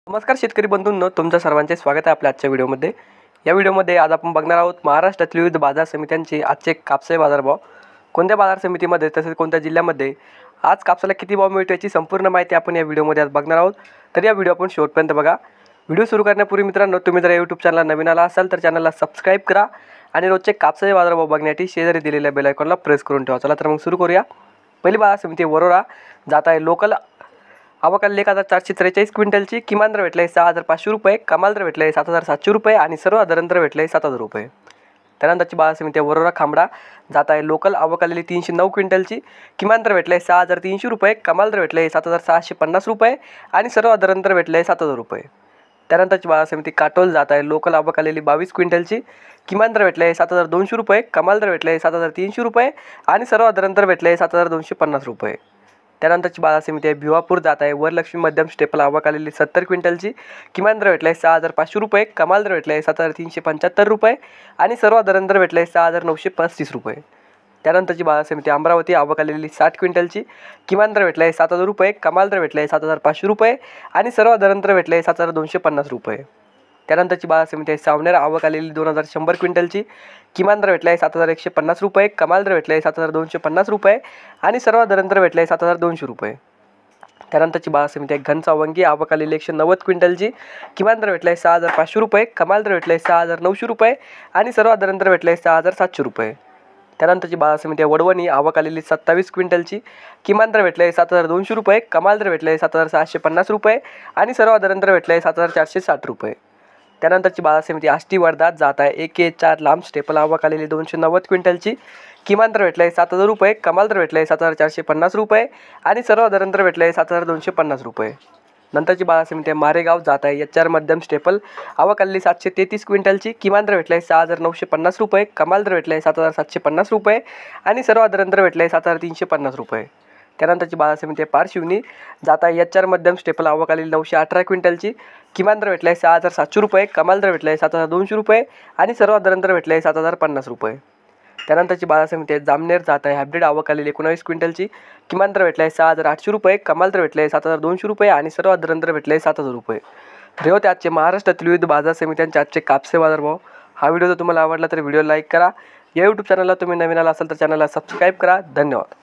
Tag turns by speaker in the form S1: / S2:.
S1: नमस्कार शेतकरी बंधूंनो, तुमचं सर्वांचे स्वागत आहे आपल्या आजच्या व्हिडिओमध्ये। या व्हिडिओमध्ये आज आपण बघणार आहोत महाराष्ट्रातील विविध बाजार समित्यांचे आजचे कापसाचे बाजारभाव, कोणत्या बाजार समितीमध्ये तसेच कोणत्या जिल्ह्यामध्ये आज कापसाला किती भाव मिळतो याची संपूर्ण माहिती आपण या व्हिडिओमध्ये आज बघणार आहोत। तर या व्हिडिओ आपण शेवटपर्यंत बघा। व्हिडिओ सुरू करण्यापूर्वी मित्रांनो, तुम्ही जर YouTube चॅनलला नवीन आला असाल तर चॅनलला सबस्क्राइब करा आणि रोजचे कापसाचे बाजारभाव बघण्यासाठी शेजारी दिलेल्या बेल आयकॉनला प्रेस करून ठेवा। चला तर मग सुरू करूया। पहिली बाजार समिती वरोरा जात आहे लोकल आवकाली 1443 क्विंटलची, किमान दर भेटला आहे 6500 रुपये, कमाल दर भेटला आहे 7700 रुपये आणि सर्वसाधारण दर भेटला आहे 7000 रुपये। त्यानंतरची बाजार समिती वरोरा खामडा जात आहे लोकल आवकाली 309 क्विंटलची, किमान दर भेटला आहे 6300 रुपये, कमाल दर भेटला आहे 7650 रुपये आणि सर्वसाधारण दर भेटला आहे 7000 रुपये। त्यानंतरची बाजार समिती काटोल जात आहे लोकल आवकाली 22 क्विंटलची, किमान दर भेटला आहे 7200 रुपये, कमाल दर भेटला आहे 7300 रुपये आणि सर्वसाधारण दर भेटला आहे 7250 रुपये। त्यानंतरची बाजार समिती आहे भिवापूर जात आहे वरलक्ष्मी मध्यम स्टेपल आवकाली 70 क्विंटलची, किमान दर भेटला आहे 6500 रुपये, कमाल दर भेटला आहे 7375 रुपये आणि सर्वसाधारण दर भेटला आहे 6935 रुपये। त्यानंतरची बाजार समिती अमरावती आवकाली 60 क्विंटलची, किमान दर भेटला आहे 7000 रुपये, कमाल दर भेटला आहे 7500 रुपये आणि सर्वसाधारण दर भेटला आहे 7250 रुपये। त्यानंतरची बाजार समिती आहे सावनेर आवकाली 2100 क्विंटलची, किमान दर भेटला आहे 7150 रुपये, कमाल दर भेटला आहे 7250 रुपये आणि सर्वसाधारण दर भेटला आहे 7200 रुपये। त्यानंतरची बाजार समिती आहे घनसावंगी आवकाली 190 क्विंटलची, किमान दर भेटला आहे 6500 रुपये, कमाल दर भेटला आहे 6900 रुपये आणि सर्वसाधारण दर भेटला आहे 6700 रुपये। त्यानंतरची बाजार समिती आहे वडवणी आवकाली 27 क्विंटलची, किमान दर भेटला आहे 7200 रुपये, कमाल दर भेटला आहे 7650 रुपये आणि सर्वसाधारण दर भेटला आहे 7460 रुपये। त्यानंतरची बाजार समिती आष्टी वर्धा जात आहे AK4 लांब स्टेपल आवकाली 290 क्विंटलची, किमान दर भेटला आहे 7000 रुपये, कमाल दर भेटला आहे 7450 रुपये आणि सर्वसाधारण दर भेटला आहे 7250 रुपये। नंतरची बाजार समिती आहे मारेगाव जात आहे HR मध्यम स्टेपल आवकाली 733 क्विंटलची, किमान दर भेटला आहे 6950 रुपये, कमाल दर भेटला आहे 7750 रुपये आणि सर्वसाधारण दर भेटला आहे 7350 रुपये। त्यानंतरची बाजार समिती आहे पारशिवनी जात आहे HR मध्यम स्टेपल आवकाली 918 क्विंटलची, किमान दर भेटला आहे 6700 रुपये, कमाल दर भेटला आहे 7200 रुपये आणि सर्वसाधारण दर भेटला आहे 7050 रुपये। त्यानंतरची बाजार समिती आहे जामनेर जात आहे हायब्रिड आवकाली 19 क्विंटलची, किमान दर भेटला आहे 6800 रुपये, कमाल दर भेटला आहे 7200 रुपये आणि सर्वसाधारण दर भेटला आहे 7000 रुपये। हे होते आजचे महाराष्ट्रातील विविध बाजार समित्यांचे आजचे कापसे बाजारभाव। हा व्हिडिओ जर तुम्हाला आवडला तर व्हिडिओ लाईक करा। या YouTube चॅनलला तुम्ही नवीन आला असाल तर चॅनलला सबस्क्राईब करा। धन्यवाद।